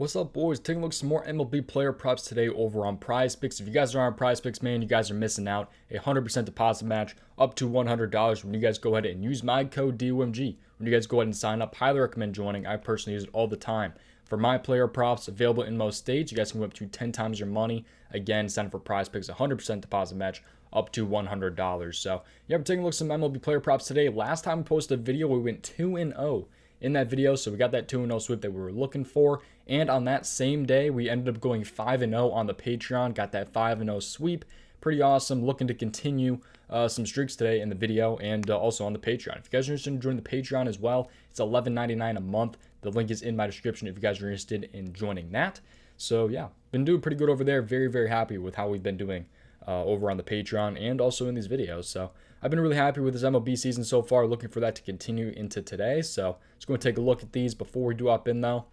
What's up, boys? Taking a look at some more MLB player props today over on prizepicks. If you guys are on prizepicks, man, you guys are missing out. A 100% deposit match up to $100 when you guys go ahead and use my code DOMG. When you guys go ahead and sign up, highly recommend joining. I personally use it all the time. For my player props, available in most states, you guys can go up to 10 times your money. Again, sign up for prizepicks, 100% deposit match up to $100. So, yeah, we're taking a look at some MLB player props today. Last time we posted a video, we went 2-0 in that video, so we got that 2-0 sweep that we were looking for. And on that same day, we ended up going 5-0 on the Patreon, got that 5-0 sweep. Pretty awesome. Looking to continue some streaks today in the video and also on the Patreon. If you guys are interested in joining the Patreon as well, it's $11.99 a month. The link is in my description if you guys are interested in joining that. So yeah, been doing pretty good over there. Very, very happy with how we've been doing over on the Patreon and also in these videos. So I've been really happy with this MLB season so far. Looking for that to continue into today. So just going to take a look at these before we do hop in though.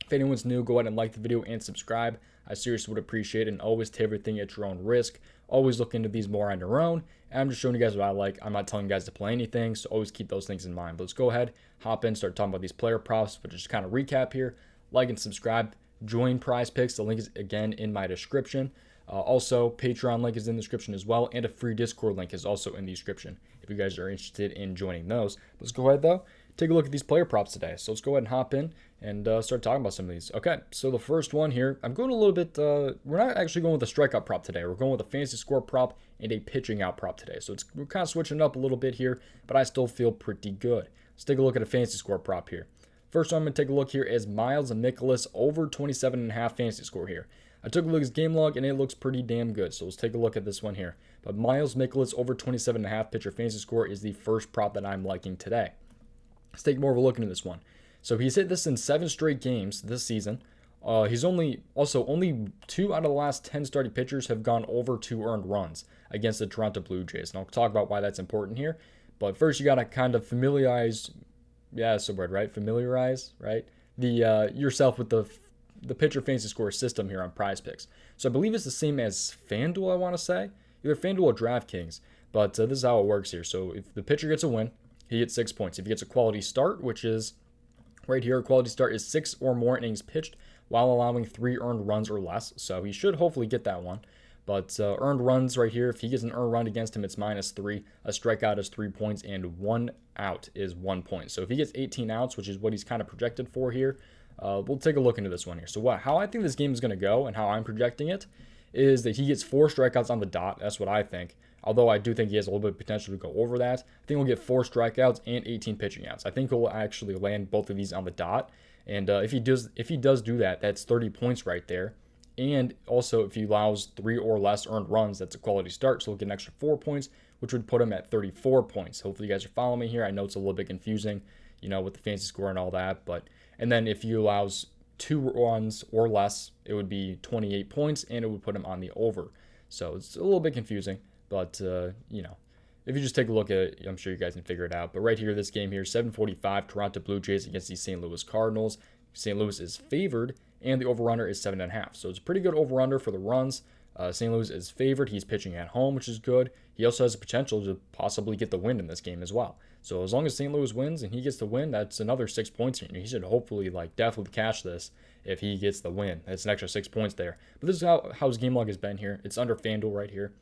If anyone's new, go ahead and like the video and subscribe. I seriously would appreciate it, and always take everything at your own risk. Always look into these more on your own. And I'm just showing you guys what I like. I'm not telling you guys to play anything, so always keep those things in mind. But let's go ahead, hop in, start talking about these player props. But just kind of recap here. Like and subscribe. Join prizepicks. The link is again in my description. Also, Patreon link is in the description as well, and a free Discord link is also in the description if you guys are interested in joining those. Let's go ahead though, take a look at these player props today. So let's go ahead and hop in and start talking about some of these. Okay, so the first one here, I'm going a little bit, we're not actually going with a strikeout prop today. We're going with a fantasy score prop and a pitching out prop today. So we're kind of switching it up a little bit here, but I still feel pretty good. Let's take a look at a fantasy score prop here. First one I'm going to take a look here is Miles Mikolas over 27.5 fantasy score here. I took a look at his game log, and it looks pretty damn good. So let's take a look at this one here. But Miles Mikolas over 27.5 pitcher fantasy score is the first prop that I'm liking today. Let's take more of a look into this one. So he's hit this in 7 straight games this season. He's only 2 out of the last 10 starting pitchers have gone over 2 earned runs against the Toronto Blue Jays. And I'll talk about why that's important here. But first, you got to kind of familiarize, yeah, that's the word, right? Familiarize, right? Yourself with the pitcher fantasy score system here on prizepicks. So I believe it's the same as FanDuel, I want to say. Either FanDuel or DraftKings. But this is how it works here. So if the pitcher gets a win, he gets 6 points. If he gets a quality start, which is right here, a quality start is 6 or more innings pitched while allowing 3 earned runs or less. So he should hopefully get that one. But earned runs right here, if he gets an earned run against him, it's -3. A strikeout is 3 points, and 1 out is 1 point. So if he gets 18 outs, which is what he's kind of projected for here, we'll take a look into this one here. So how I think this game is going to go and how I'm projecting it is that he gets 4 strikeouts on the dot. That's what I think. Although I do think he has a little bit of potential to go over that. I think we'll get 4 strikeouts and 18 pitching outs. I think he'll actually land both of these on the dot. And if he does do that, that's 30 points right there. And also, if he allows 3 or less earned runs, that's a quality start. So he'll get an extra 4 points, which would put him at 34 points. Hopefully you guys are following me here. I know it's a little bit confusing, with the fantasy score and all that. And then if he allows 2 runs or less, it would be 28 points, and it would put him on the over. So it's a little bit confusing, but, if you just take a look at it, I'm sure you guys can figure it out. But right here, this game here, 7:45, Toronto Blue Jays against the St. Louis Cardinals. St. Louis is favored, and the over-under is 7.5. So it's a pretty good over-under for the runs. St. Louis is favored. He's pitching at home, which is good. He also has the potential to possibly get the win in this game as well. So as long as St. Louis wins and he gets the win, that's another 6 points here. He should hopefully definitely cash this if he gets the win. That's an extra 6 points there. But this is how his game log has been here. It's under FanDuel right here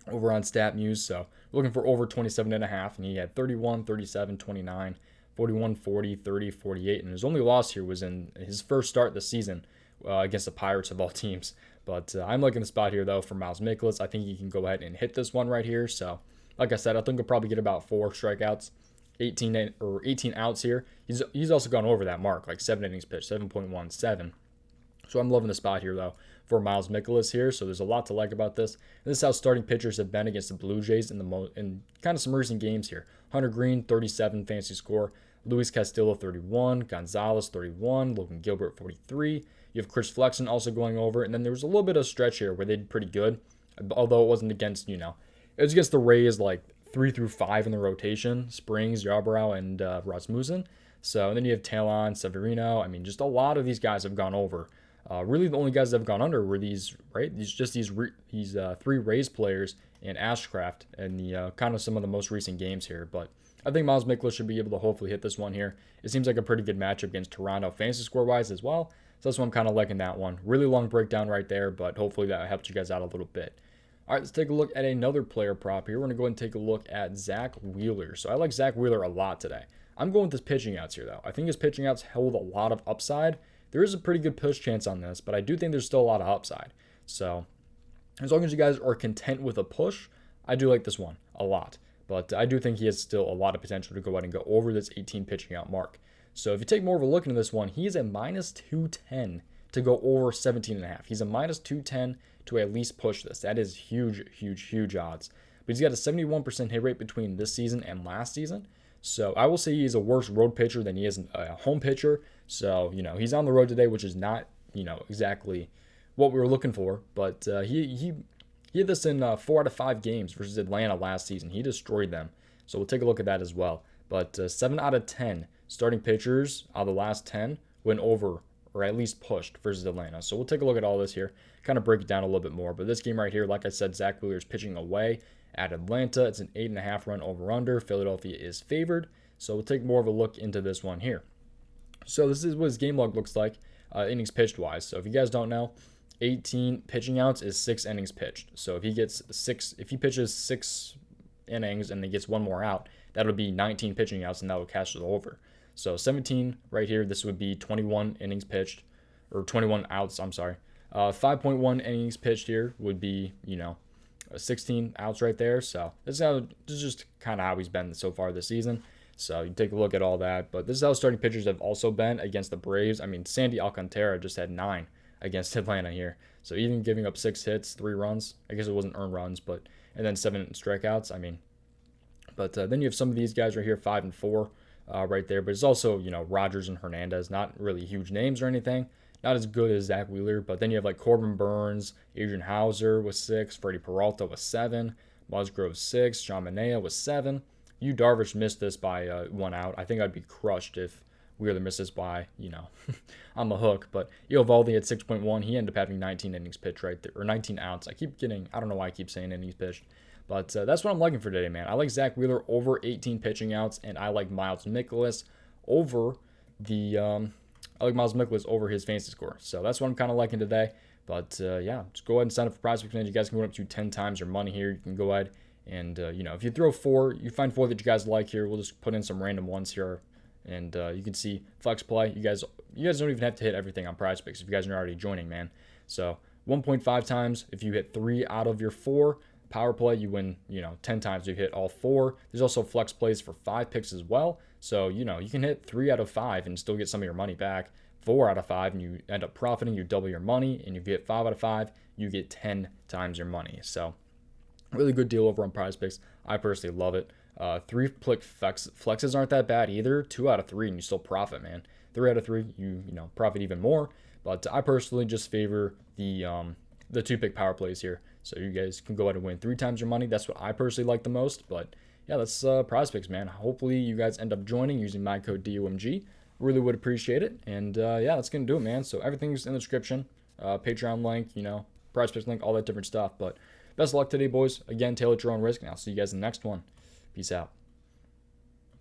over on Statmuse. So we're looking for over 27.5, and he had 31, 37, 29, 41, 40, 30, 48. And his only loss here was in his first start this season against the Pirates of all teams. But I'm liking the spot here, though, for Miles Mikolas. I think he can go ahead and hit this one right here. So, like I said, I think he'll probably get about 4 strikeouts, 18 outs here. He's also gone over that mark, like 7 innings pitched, 7.17. So I'm loving the spot here, though, for Miles Mikolas here. So there's a lot to like about this. And this is how starting pitchers have been against the Blue Jays in kind of some recent games here. Hunter Green, 37 fantasy score. Luis Castillo, 31. Gonzalez, 31. Logan Gilbert, 43. You have Chris Flexen also going over. And then there was a little bit of stretch here where they did pretty good. Although it wasn't against, it was against the Rays 3 through 5 in the rotation. Springs, Yarbrough, and Rasmussen. So, and then you have Talon, Severino. I mean, just a lot of these guys have gone over. Really, the only guys that have gone under were these 3 Rays players and Ashcraft and the kind of some of the most recent games here. But I think Miles Mikolas should be able to hopefully hit this one here. It seems like a pretty good matchup against Toronto fantasy score-wise as well. So that's why I'm kind of liking that one. Really long breakdown right there, but hopefully that helped you guys out a little bit. All right, let's take a look at another player prop here. We're going to go ahead and take a look at Zach Wheeler. So I like Zach Wheeler a lot today. I'm going with his pitching outs here, though. I think his pitching outs hold a lot of upside. There is a pretty good push chance on this, but I do think there's still a lot of upside. So as long as you guys are content with a push, I do like this one a lot. But I do think he has still a lot of potential to go ahead and go over this 18 pitching out mark. So if you take more of a look into this one, he's a minus 210 to go over 17.5. He's a minus 210 to at least push this. That is huge, huge, huge odds. But he's got a 71% hit rate between this season and last season. So I will say he's a worse road pitcher than he is a home pitcher. So, he's on the road today, which is not, exactly what we were looking for. But he had this in 4 out of 5 games versus Atlanta last season. He destroyed them. So we'll take a look at that as well. But 7 out of 10 starting pitchers out of the last 10 went over or at least pushed versus Atlanta. So we'll take a look at all this here, kind of break it down a little bit more. But this game right here, like I said, Zach Wheeler is pitching away at Atlanta. It's an 8.5 run over-under. Philadelphia is favored. So we'll take more of a look into this one here. So this is what his game log looks like, innings pitched wise. So if you guys don't know, 18 pitching outs is 6 innings pitched. So if he pitches 6 innings and he gets one more out, that'll be 19 pitching outs and that will cash it over. So 17 right here, this would be 21 innings pitched, or 21 outs, I'm sorry. 5.1 innings pitched here would be, 16 outs right there. So this is just kind of how he's been so far this season. So you take a look at all that. But this is how starting pitchers have also been against the Braves. I mean, Sandy Alcantara just had 9 against Atlanta here. So even giving up 6 hits, 3 runs, I guess it wasn't earned runs, and then 7 strikeouts. I mean, but then you have some of these guys right here, 5 and 4 right there. But it's also, Rogers and Hernandez, not really huge names or anything. Not as good as Zach Wheeler. But then you have like Corbin Burns, Adrian Hauser with 6, Freddie Peralta with 7, Musgrove 6, John Manaea with 7. Yu Darvish missed this by 1 out. I think I'd be crushed if Wheeler missed this by, on the hook. But Eovaldi at 6.1. He ended up having 19 innings pitched right there, or 19 outs. I don't know why I keep saying innings pitched. But that's what I'm liking for today, man. I like Zach Wheeler over 18 pitching outs, and I like Miles Mikolas over his fantasy score. So that's what I'm kind of liking today. But just go ahead and sign up for prizepicks, man. You guys can win up to 10 times your money here. You can go ahead and if you throw 4, you find 4 that you guys like here. We'll just put in some random ones here, and you can see flex play. You guys don't even have to hit everything on prizepicks if you guys are already joining, man. So 1.5 times if you hit 3 out of your 4. Power play, you win, 10 times you hit all 4. There's also flex plays for 5 picks as well. So, you can hit 3 out of 5 and still get some of your money back. 4 out of 5 and you end up profiting, you double your money. And if you hit 5 out of 5, you get 10 times your money. So really good deal over on prizepicks. I personally love it. 3-click flexes aren't that bad either. 2 out of 3 and you still profit, man. 3 out of 3, you profit even more. But I personally just favor the 2-pick power plays here. So you guys can go ahead and win 3 times your money. That's what I personally like the most. But yeah, that's prizepicks, man. Hopefully you guys end up joining using my code DOMG. Really would appreciate it. And that's going to do it, man. So everything's in the description. Patreon link, prizepicks link, all that different stuff. But best of luck today, boys. Again, tailor at your own risk. And I'll see you guys in the next one. Peace out.